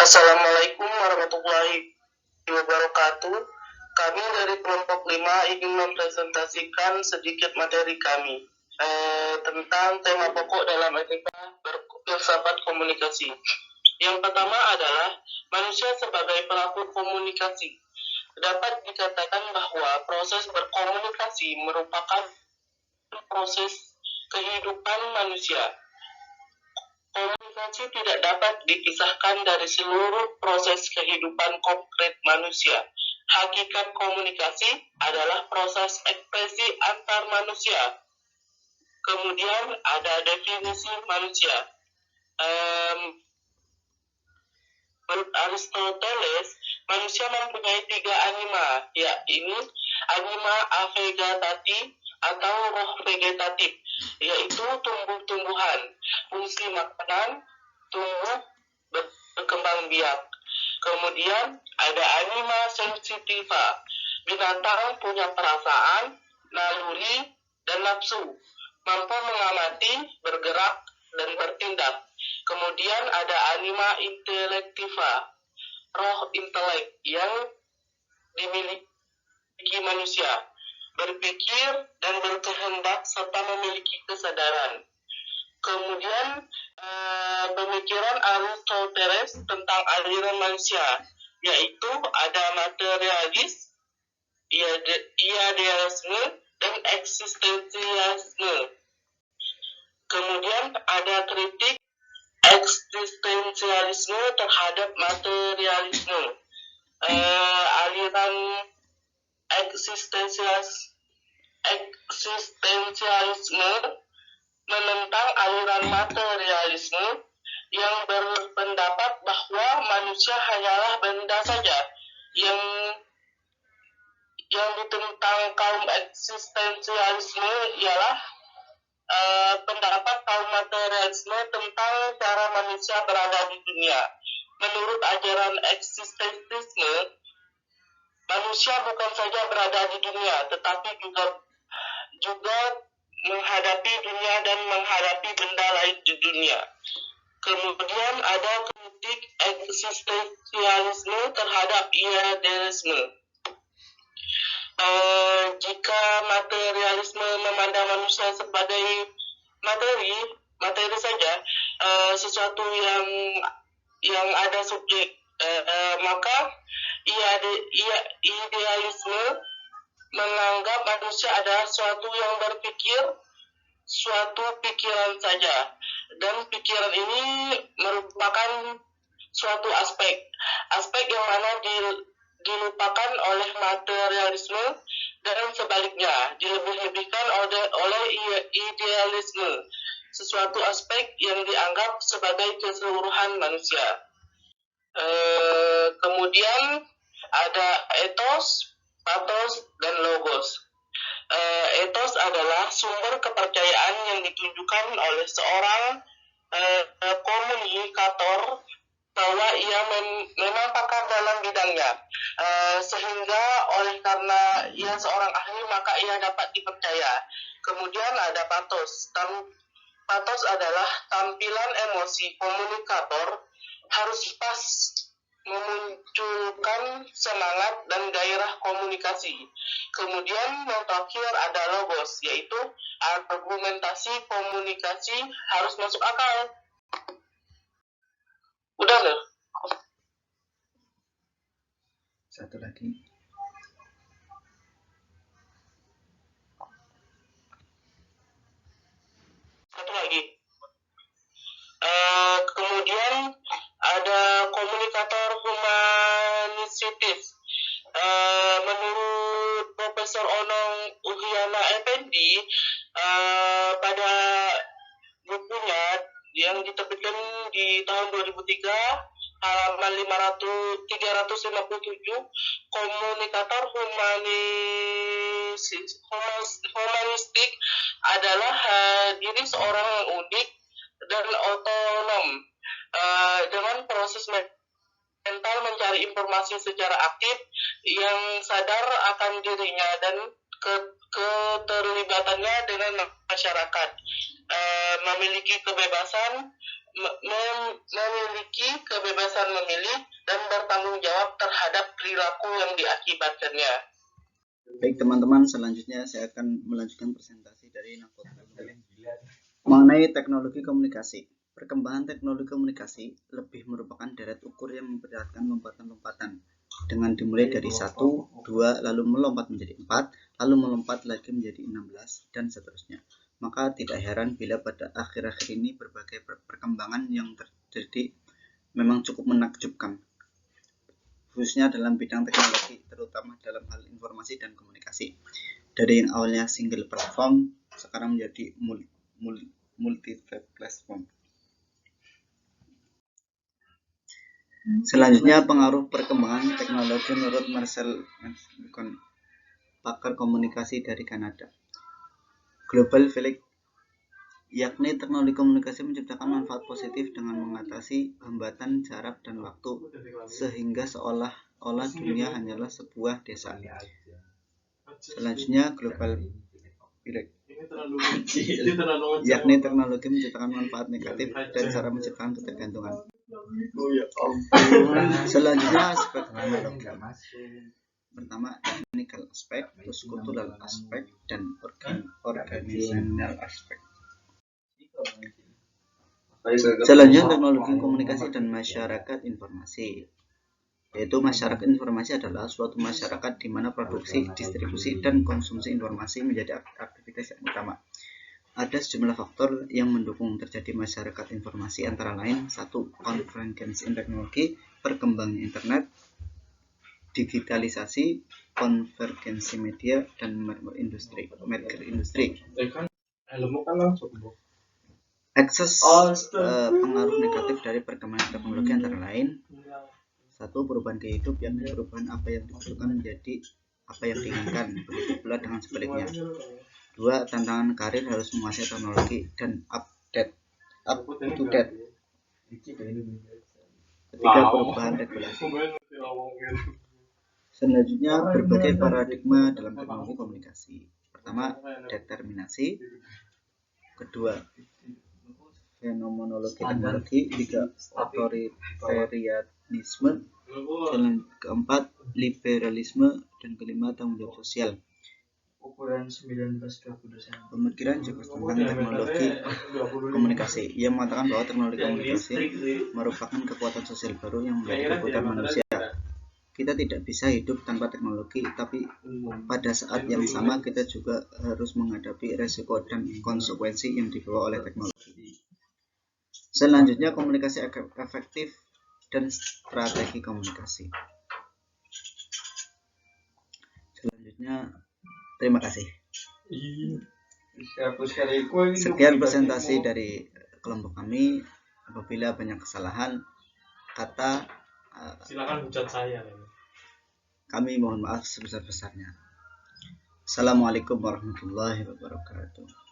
Assalamualaikum warahmatullahi wabarakatuh. Kami dari kelompok 5 ingin mempresentasikan sedikit materi kami tentang tema pokok dalam etika berfilsafat komunikasi. Yang pertama adalah manusia sebagai pelaku komunikasi. Dapat dikatakan bahwa proses berkomunikasi merupakan proses kehidupan manusia. Komunikasi tidak dapat dipisahkan dari seluruh proses kehidupan konkret manusia. Hakikat komunikasi adalah proses ekspresi antar manusia. Kemudian ada definisi manusia. Menurut Aristoteles, manusia mempunyai 3 anima, yaitu anima avegetati atau roh vegetatif, yaitu tumbuh-tumbuhan, fungsi makanan, tumbuh, berkembang biak. Kemudian ada anima sensitiva, binatang punya perasaan, naluri, dan nafsu, mampu mengamati, bergerak, dan bertindak. Kemudian ada anima intelektiva, roh intelek yang dimiliki manusia, berpikir dan berkehendak serta memiliki kesadaran. Kemudian pemikiran Aristoteles tentang aliran manusia, yaitu ada materialis, idealisme, dan eksistensialisme. Kemudian ada kritik eksistensialisme terhadap materialisme. Aliran eksistensialisme menentang aliran materialisme yang berpendapat bahwa manusia hanyalah benda saja. Yang ditentang kaum eksistensialisme ialah pendapat kaum materialisme tentang cara manusia berada di dunia. Menurut ajaran eksistensialisme, manusia bukan saja berada di dunia, tetapi juga menghadapi dunia dan menghadapi benda lain di dunia. Kemudian ada kritik eksistensialisme terhadap idealisme. Jika materialisme memandang manusia sebagai materi saja, sesuatu yang ada subjek, maka idealisme menganggap manusia adalah sesuatu yang berpikir, suatu pikiran saja, dan pikiran ini merupakan suatu aspek yang mana dilupakan oleh materialisme, dan sebaliknya dilebih-lebihkan oleh idealisme, sesuatu aspek yang dianggap sebagai keseluruhan manusia. Kemudian ada ethos, pathos, dan logos. Ethos adalah sumber kepercayaan yang ditunjukkan oleh seorang komunikator bahwa ia memang pakar dalam bidangnya, sehingga karena ia seorang ahli maka ia dapat dipercaya. Kemudian ada pathos. Pathos adalah tampilan emosi komunikator harus pas memunculkan semangat dan gairah komunikasi. Kemudian yang terakhir ada logos, yaitu argumentasi komunikasi harus masuk akal. Udah loh. Satu lagi. Kemudian ada komunikator humanistis. Menurut Profesor Onong Uhiana Effendi, pada bukunya yang diterbitkan di tahun 2003, halaman 357, komunikator humanistik adalah diri seorang yang unik dan otonom, dengan proses mental mencari informasi secara aktif, yang sadar akan dirinya dan keterlibatannya dengan masyarakat, memiliki kebebasan memiliki kebebasan memilih dan bertanggung jawab terhadap perilaku yang diakibatkannya. Baik teman-teman, selanjutnya saya akan melanjutkan presentasi dari Nakoda mengenai teknologi komunikasi. Perkembangan teknologi komunikasi lebih merupakan deret ukur yang memperlihatkan lompatan-lompatan dengan dimulai dari 1, 2, lalu melompat menjadi 4, lalu melompat lagi menjadi 16, dan seterusnya. Maka tidak heran bila pada akhir-akhir ini berbagai perkembangan yang terjadi memang cukup menakjubkan, khususnya dalam bidang teknologi, terutama dalam hal informasi dan komunikasi. Dari yang awalnya single platform, sekarang menjadi multi-platform. Selanjutnya, pengaruh perkembangan teknologi menurut Marcel pakar komunikasi dari Kanada. Global Village, yakni teknologi komunikasi menciptakan manfaat positif dengan mengatasi hambatan jarak dan waktu, sehingga seolah-olah dunia hanyalah sebuah desa. Selanjutnya, Global Village, yakni teknologi menciptakan manfaat negatif dan cara menciptakan ketergantungan. Selanjutnya, aspek teknologi. Pertama, technical aspek, terus cultural aspek, dan organizational aspek. Selanjutnya, teknologi komunikasi dan masyarakat informasi. Yaitu masyarakat informasi adalah suatu masyarakat di mana produksi, distribusi, dan konsumsi informasi menjadi aktivitas yang utama. Ada sejumlah faktor yang mendukung terjadi masyarakat informasi, antara lain 1. Konvergensi teknologi, perkembangan internet, digitalisasi, konvergensi media, dan merger industri. Ekses pengaruh negatif dari perkembangan teknologi antara lain 1. Perubahan gaya hidup, yakni perubahan apa yang dibutuhkan menjadi apa yang diinginkan, begitu pula dengan sebaliknya. 2. Tantangan karir harus menguasai teknologi dan up to date. 3. Perubahan regulasi. Selanjutnya, berbagai paradigma dalam teknologi komunikasi. Pertama, determinasi. Kedua, fenomenologi teknologi. 3. Otoritarianisme. Keempat, liberalisme. Dan kelima, tanggung jawab sosial. Pemikiran Jacques tentang teknologi komunikasi. Ia mengatakan bahwa teknologi komunikasi merupakan kekuatan sosial baru yang menjadi kebutuhan manusia. Kita tidak bisa hidup tanpa teknologi, tapi pada saat yang sama kita juga harus menghadapi resiko dan konsekuensi yang dibawa oleh teknologi. Selanjutnya, komunikasi efektif dan strategi komunikasi. Selanjutnya, terima kasih. Sekian presentasi dari kelompok kami. Apabila banyak kesalahan kata, silakan hujat saya. Kami mohon maaf sebesar-besarnya. Assalamualaikum warahmatullahi wabarakatuh.